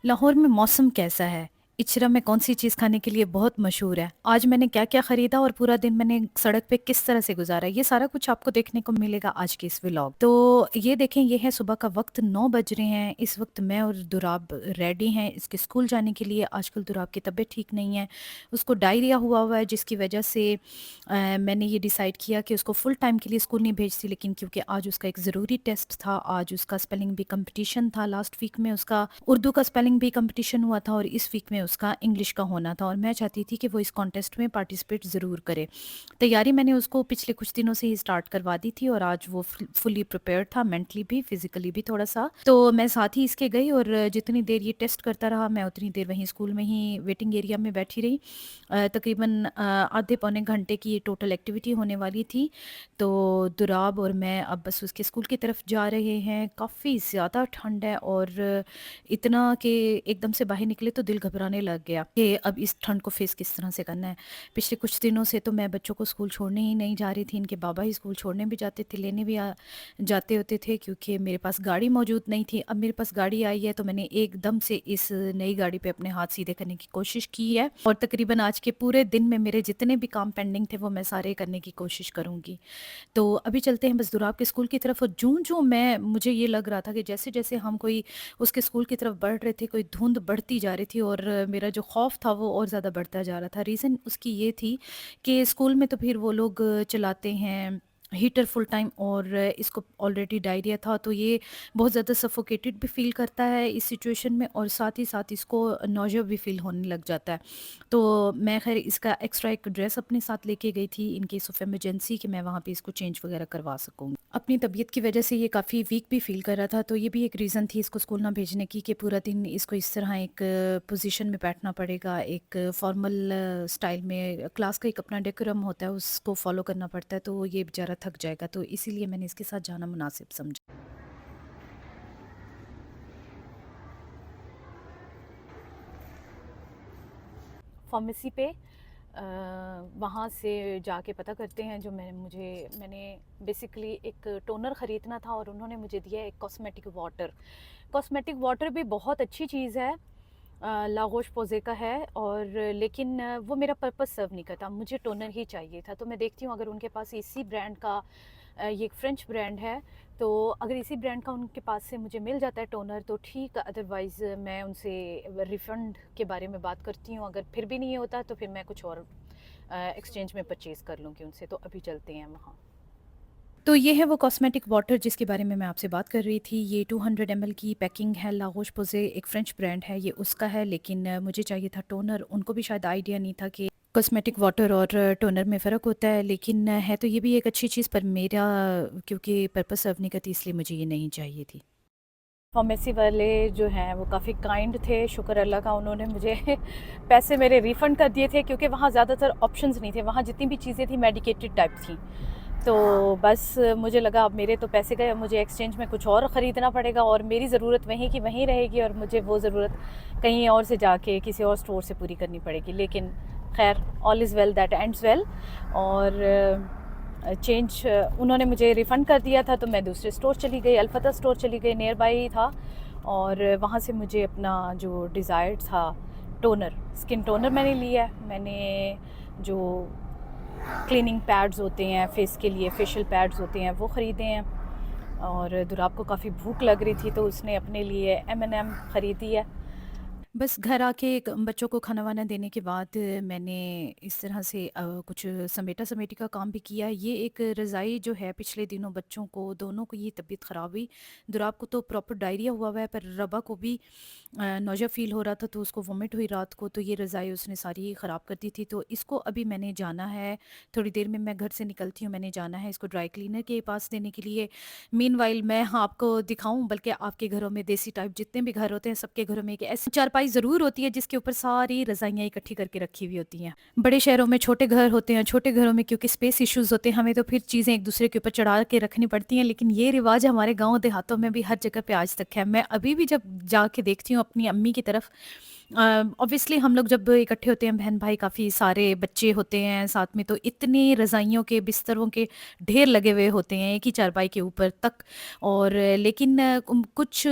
लाहौर में मौसम कैसा है? इचरा में कौन-सी चीज़ खाने के लिए बहुत मशहूर है? आज मैंने क्या-क्या खरीदा और पूरा दिन मैंने सड़क पे किस तरह से गुज़ारा, ये सारा कुछ आपको देखने को मिलेगा आज के इस व्लॉग। तो ये देखें, ये है सुबह का वक़्त, 9 बज रहे हैं। इस वक़्त मैं और दुराब रेडी हैं इसके स्कूल जाने के लिए। आजकल दुराब की तबीयत ठीक नहीं है, उसको डायरिया हुआ हुआ है, जिसकी वजह से मैंने ये डिसाइड किया कि उसको फुल टाइम के लिए स्कूल नहीं भेजती, लेकिन क्योंकि आज उसका एक ज़रूरी टेस्ट था, आज उसका स्पेलिंग बी कॉम्पिटिशन था, लास्ट वीक में उसका उर्दू का स्पेलिंग बी कॉम्पिटिशन हुआ था और इस वीक में उसका इंग्लिश का होना था और मैं चाहती थी कि वो इस कॉन्टेस्ट में पार्टिसिपेट ज़रूर करे। तैयारी मैंने उसको पिछले कुछ दिनों से ही स्टार्ट करवा दी थी और आज वो फुली प्रिपेयर्ड था, मेंटली भी फिजिकली भी थोड़ा सा। तो मैं साथ ही इसके गई और जितनी देर ये टेस्ट करता रहा मैं उतनी देर वहीं स्कूल में ही वेटिंग एरिया में बैठी रही। तकरीबन आधे पौने घंटे की ये टोटल एक्टिविटी होने वाली थी। तो दुराब और मैं अब बस उसके स्कूल की तरफ जा रहे हैं। काफ़ी ज़्यादा ठंड है और इतना कि एकदम से बाहर निकले तो दिल घबराने लग गया कि अब इस ठंड को फेस किस तरह से करना है। पिछले कुछ दिनों से तो मैं बच्चों को स्कूल छोड़ने ही नहीं जा रही थी, इनके बाबा ही स्कूल छोड़ने भी जाते थे, लेने भी जाते होते थे, क्योंकि मेरे पास गाड़ी मौजूद नहीं थी। अब मेरे पास गाड़ी आई है तो मैंने एकदम से इस नई गाड़ी पे अपने हाथ सीधे करने की कोशिश की है और तकरीबन आज के पूरे दिन में मेरे जितने भी काम पेंडिंग थे वो मैं सारे करने की कोशिश करूँगी। तो अभी चलते हैं बस दुराब के स्कूल की तरफ और जूं-जूं मैं मुझे ये लग रहा था कि जैसे-जैसे हम कोई उसके स्कूल की तरफ बढ़ रहे थे, कोई धुंध बढ़ती जा रही थी और मेरा जो खौफ था वो और ज़्यादा बढ़ता जा रहा था। रीज़न उसकी ये थी कि स्कूल में तो फिर वो लोग चलाते हैं हीटर फुल टाइम और इसको ऑलरेडी डायरिया था, तो ये बहुत ज़्यादा सफोकेटेड भी फ़ील करता है इस सिचुएशन में और साथ ही साथ इसको नौज़िया भी फ़ील होने लग जाता है। तो मैं ख़ैर इसका एक्स्ट्रा एक ड्रेस अपने साथ लेके गई थी इन केस ऑफ इमरजेंसी कि मैं वहाँ पे इसको चेंज वगैरह करवा सकूँ। अपनी तबीयत की वजह से ये काफ़ी वीक भी फ़ील कर रहा था, तो ये भी एक रीज़न थी इसको स्कूल ना भेजने की कि पूरा दिन इसको इस तरह एक पोज़ीशन में बैठना पड़ेगा, एक फ़ॉर्मल स्टाइल में क्लास का एक अपना डेकोरम होता है, उसको फ़ॉलो करना पड़ता है, तो ये बेचारा थक जाएगा, तो इसीलिए मैंने इसके साथ जाना मुनासिब समझा। फार्मेसी पे वहाँ से जाके पता करते हैं। जो मैंने बेसिकली एक टोनर ख़रीदना था और उन्होंने मुझे दिया एक कॉस्मेटिक वाटर। कॉस्मेटिक वाटर भी बहुत अच्छी चीज़ है, लागोश पोज़े का है और लेकिन वो मेरा पर्पस सर्व नहीं करता, मुझे टोनर ही चाहिए था। तो मैं देखती हूँ अगर उनके पास इसी ब्रांड का ये एक फ़्रेंच ब्रांड है, तो अगर इसी ब्रांड का उनके पास से मुझे मिल जाता है टोनर तो ठीक, अदरवाइज़ मैं उनसे रिफ़ंड के बारे में बात करती हूँ। अगर फिर भी नहीं होता तो फिर मैं कुछ और एक्सचेंज में परचेज़ कर लूँगी उनसे। तो अभी चलते हैं वहाँ। तो ये है वो कॉस्मेटिक वाटर जिसके बारे में मैं आपसे बात कर रही थी। ये 200 ml की पैकिंग है, ला रोच-पोज़े एक फ्रेंच ब्रांड है, ये उसका है, लेकिन मुझे चाहिए था टोनर। उनको भी शायद आइडिया नहीं था कि कॉस्मेटिक वाटर और टोनर में फ़र्क होता है, लेकिन है तो ये भी एक अच्छी चीज़, पर मेरा क्योंकि पर्पस सर्व नहीं करती इसलिए मुझे ये नहीं चाहिए थी। फार्मेसी वाले जो हैं वो काफ़ी काइंड थे, शुक्र अल्लाह का, उन्होंने मुझे पैसे मेरे रिफ़ंड कर दिए थे, क्योंकि वहाँ ज़्यादातर ऑप्शंस नहीं थे। वहाँ जितनी भी चीज़ें थी मेडिकेटेड टाइप थी। तो बस मुझे लगा अब मेरे तो पैसे गए, अब मुझे एक्सचेंज में कुछ और ख़रीदना पड़ेगा और मेरी ज़रूरत वहीं की वहीं रहेगी और मुझे वो ज़रूरत कहीं और से जाके किसी और स्टोर से पूरी करनी पड़ेगी। लेकिन खैर, all is well that ends well. और चेंज उन्होंने मुझे रिफ़ंड कर दिया था, तो मैं दूसरे स्टोर चली गई, अलफ़ता स्टोर चली गई, नियर बाय ही था। और वहाँ से मुझे अपना जो डिज़ायर्ड था टोनर, स्किन टोनर मैंने लिया है। मैंने जो क्लीनिंग पैड्स होते हैं फेस के लिए, फेशियल पैड्स होते हैं, वो ख़रीदे हैं। और दुराब को काफ़ी भूख लग रही थी तो उसने अपने लिए M&M ख़रीदी है। बस घर आके बच्चों को खाना वाना देने के बाद मैंने इस तरह से कुछ समेटा-समेटी का काम भी किया। ये एक रज़ाई जो है, पिछले दिनों बच्चों को दोनों को ये तबीयत ख़राब हुई। दुराब को तो प्रॉपर डायरिया हुआ हुआ है, पर रबा को भी नौज़ा फ़ील हो रहा था, तो उसको वॉमिट हुई रात को, तो ये रज़ाई उसने सारी ख़राब कर दी थी। तो इसको अभी मैंने जाना है, थोड़ी देर में मैं घर से निकलती हूँ, मैंने जाना है इसको ड्राई क्लीनर के पास देने के लिए। मीनवाइल मैं आपको दिखाऊँ, बल्कि आपके घरों में देसी टाइप जितने भी घर होते हैं सबके घरों में एक ऐसी चारपाई चारपाई ज़रूर होती है जिसके ऊपर सारी रज़ाइयाँ इकट्ठी करके रखी हुई होती हैं। बड़े शहरों में छोटे घर होते हैं, छोटे घरों में क्योंकि स्पेस इश्यूज़ होते हैं, हमें तो फिर चीज़ें एक दूसरे के ऊपर चढ़ा के रखनी पड़ती हैं, लेकिन ये रिवाज हमारे गाँव देहातों में भी हर जगह पे आज तक है। मैं अभी भी जब जाके देखती हूँ अपनी अम्मी की तरफ, ऑब्वियसली हम लोग जब इकट्ठे होते हैं बहन भाई, काफ़ी सारे बच्चे होते हैं साथ में, तो इतने रज़ाइयों के बिस्तरों के ढेर लगे हुए होते हैं एक ही चारपाई के ऊपर तक। और लेकिन कुछ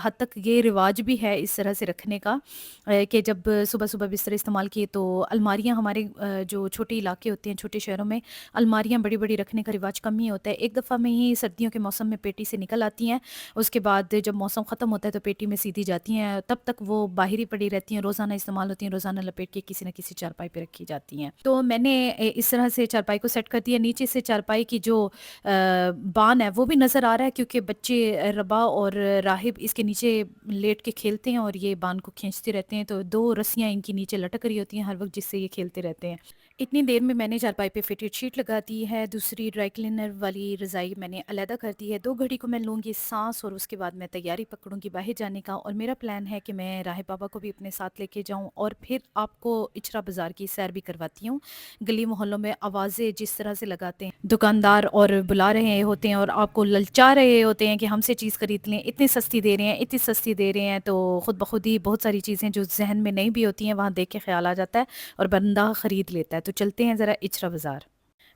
हद तक ये रिवाज भी है इस तरह से रखने का, कि जब सुबह सुबह बिस्तर इस्तेमाल किए तो अलमारियाँ हमारे जो छोटे इलाके होते हैं छोटे शहरों में, अलमारियाँ बड़ी बड़ी रखने का रिवाज कम ही होता है। एक दफ़ा में ही सर्दियों के मौसम में पेटी से निकल आती हैं, उसके बाद जब मौसम ख़त्म होता है तो पेटी में सीधी जाती हैं, तब तक वो बाहर ही पड़ी रहती हैं, रोज़ाना इस्तेमाल होती हैं, रोज़ाना लपेट के किसी न किसी चारपाई पे रखी जाती हैं। तो मैंने इस तरह से चारपाई को सेट कर दिया। नीचे से चारपाई की जो बान है वो भी नज़र आ रहा है, क्योंकि बच्चे रबा और राहिब इसके नीचे लेट के खेलते हैं और ये बान को खींचते रहते हैं, तो 2 रस्सियाँ इनके नीचे लटक रही होती हैं हर वक़्त, जिससे ये खेलते रहते हैं। इतनी देर में मैंने चारपाई पे फिटेड शीट लगा दी है, दूसरी ड्राई क्लीनर वाली रज़ाई मैंने अलहदा कर दी है। 2 घड़ी को मैं लूँगी साँस और उसके बाद मैं तैयारी पकड़ूँगी बाहर जाने का, और मेरा प्लान है कि मैं राहिब बाबा को भी अपने साथ लेके जाऊँ और फिर आपको इचरा बाज़ार की सैर भी करवाती हूँ। गली मोहल्लों में आवाज़ें जिस तरह से लगाते हैं दुकानदार और बुला रहे होते हैं और आपको ललचा रहे होते हैं कि हमसे चीज़ खरीद लें, इतनी सस्ती दे रहे हैं, इतनी सस्ती दे रहे हैं, तो खुद ब खुद ही बहुत सारी चीज़ें जो ज़हन में नहीं भी होती हैं वहाँ देख के ख़्याल आ जाता है और बंदा ख़रीद लेता है। तो चलते हैं ज़रा इचरा बाज़ार।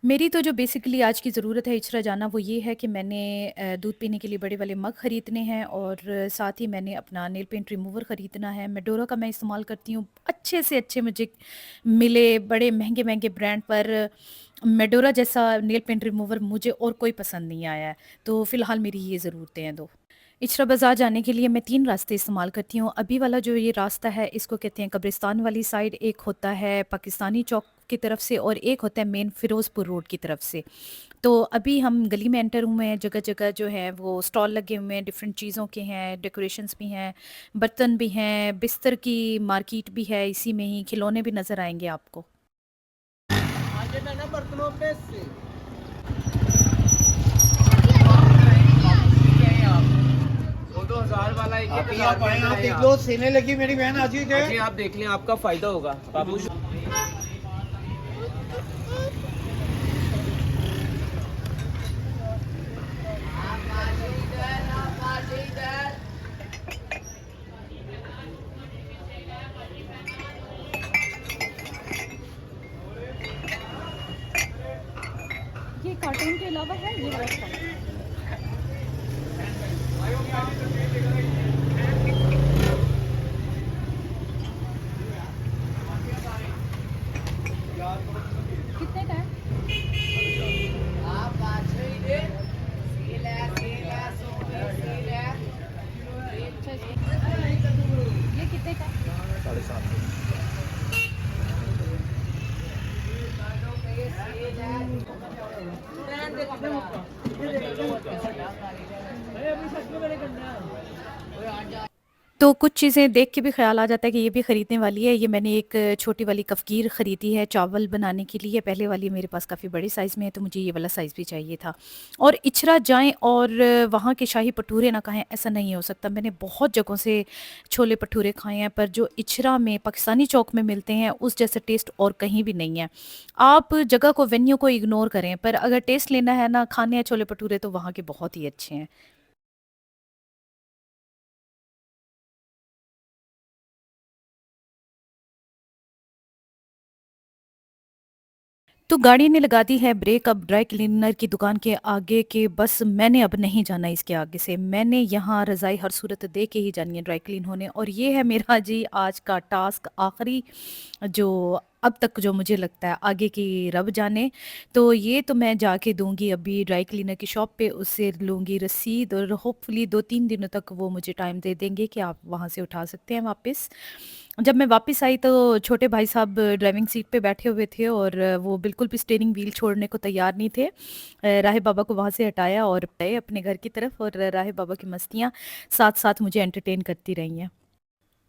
मेरी तो जो बेसिकली आज की ज़रूरत है इचरा जाना, वो ये है कि मैंने दूध पीने के लिए बड़े वाले मग ख़रीदने हैं, और साथ ही मैंने अपना नेल पेंट रिमूवर ख़रीदना है। मेडोरा का मैं इस्तेमाल करती हूँ, अच्छे से अच्छे मुझे मिले बड़े महंगे महंगे ब्रांड पर। मेडोरा जैसा नेल पेंट रिमूवर मुझे और कोई पसंद नहीं आया है, तो फ़िलहाल मेरी ये ज़रूरतें हैं 2। इचरा बाज़ार जाने के लिए मैं 3 रास्ते इस्तेमाल करती हूँ। अभी वाला जो ये रास्ता है इसको कहते हैं कब्रिस्तान वाली साइड, एक होता है पाकिस्तानी चौक की तरफ से, और एक होता है मेन फ़िरोज़पुर रोड की तरफ से। तो अभी हम गली में एंटर हुए हैं, जगह-जगह जो है वो स्टॉल लगे हुए हैं, डिफ़रेंट चीज़ों के हैं, डेकोरेशंस भी हैं, बर्तन भी हैं, बिस्तर की मार्केट भी है, इसी में ही खिलौने भी नज़र आएँगे आपको। वो तो 1000 वाला एक आप ही 1000 आप आए, का आप है देख यहाँ। लो, सीने लगी मेरी बहन आज ही जी आप देख लें, आपका फायदा होगा बाबू। ये कार्टून के अलावा है ये वाला स्टॉल? कितने का है? अच्छा, ये कितने का है? 7.5। तो कुछ चीज़ें देख के भी ख़्याल आ जाता है कि ये भी ख़रीदने वाली है। ये मैंने एक छोटी वाली कफ़गीर ख़रीदी है चावल बनाने के लिए। पहले वाली मेरे पास काफ़ी बड़े साइज़ में है, तो मुझे ये वाला साइज़ भी चाहिए था। और इचरा जाएँ और वहाँ के शाही भटूरे ना खाएँ, ऐसा नहीं हो सकता। मैंने बहुत जगहों से छोले भटूरे खाए हैं, पर जो इचरा में पाकिस्तानी चौक में मिलते हैं उस जैसा टेस्ट और कहीं भी नहीं है। आप जगह को, वेन्यू को इग्नोर करें, पर अगर टेस्ट लेना है ना, खाने हैं छोले भटूरे, तो वहाँ के बहुत ही अच्छे हैं। तो गाड़ी ने लगा दी है ब्रेक अब ड्राई क्लीनर की दुकान के आगे के, बस मैंने अब नहीं जाना इसके आगे से। मैंने यहाँ रज़ाई हर सूरत दे के ही जानी है ड्राई क्लीन होने, और ये है मेरा जी आज का टास्क आखिरी, जो अब तक जो मुझे लगता है, आगे की रब जाने। तो ये तो मैं जाके दूँगी अभी ड्राई क्लीनर की शॉप पे, उससे लूँगी रसीद, और होपफुली 2-3 दिनों तक वो मुझे टाइम दे देंगे कि आप वहाँ से उठा सकते हैं वापस। जब मैं वापस आई तो छोटे भाई साहब ड्राइविंग सीट पे बैठे हुए थे, और वो बिल्कुल भी स्टीयरिंग व्हील छोड़ने को तैयार नहीं थे। राहिब बाबा को वहाँ से हटाया और गए अपने घर की तरफ, और राहिब बाबा की मस्तियाँ साथ-साथ मुझे एंटरटेन करती रही हैं।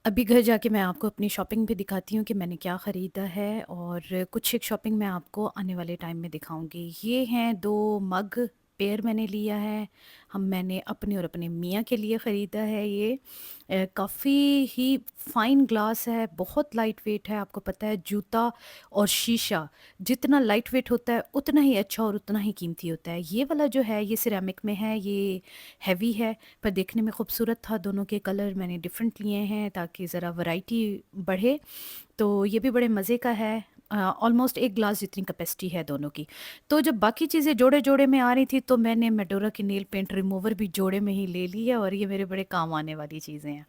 अभी घर जाके मैं आपको अपनी शॉपिंग भी दिखाती हूँ कि मैंने क्या ख़रीदा है, और कुछ एक शॉपिंग मैं आपको आने वाले टाइम में दिखाऊँगी। ये हैं 2 मग पेयर मैंने लिया है। मैंने अपने और अपने मियाँ के लिए ख़रीदा है ये। काफ़ी ही फ़ाइन ग्लास है, बहुत लाइट वेट है। आपको पता है जूता और शीशा जितना लाइट वेट होता है उतना ही अच्छा और उतना ही कीमती होता है। ये वाला जो है ये सिरेमिक में है, ये हैवी है पर देखने में खूबसूरत था। दोनों के कलर मैंने डिफरेंट लिए हैं ताकि ज़रा वैरायटी बढ़े। तो ये भी बड़े मज़े का है। ऑलमोस्ट एक ग्लास जितनी कैपेसिटी है दोनों की। तो जब बाकी चीज़ें जोड़े-जोड़े में आ रही थी तो मैंने मेडोरा की नेल पेंट रिमूवर भी जोड़े में ही ले ली है और ये मेरे बड़े काम आने वाली चीज़ें हैं।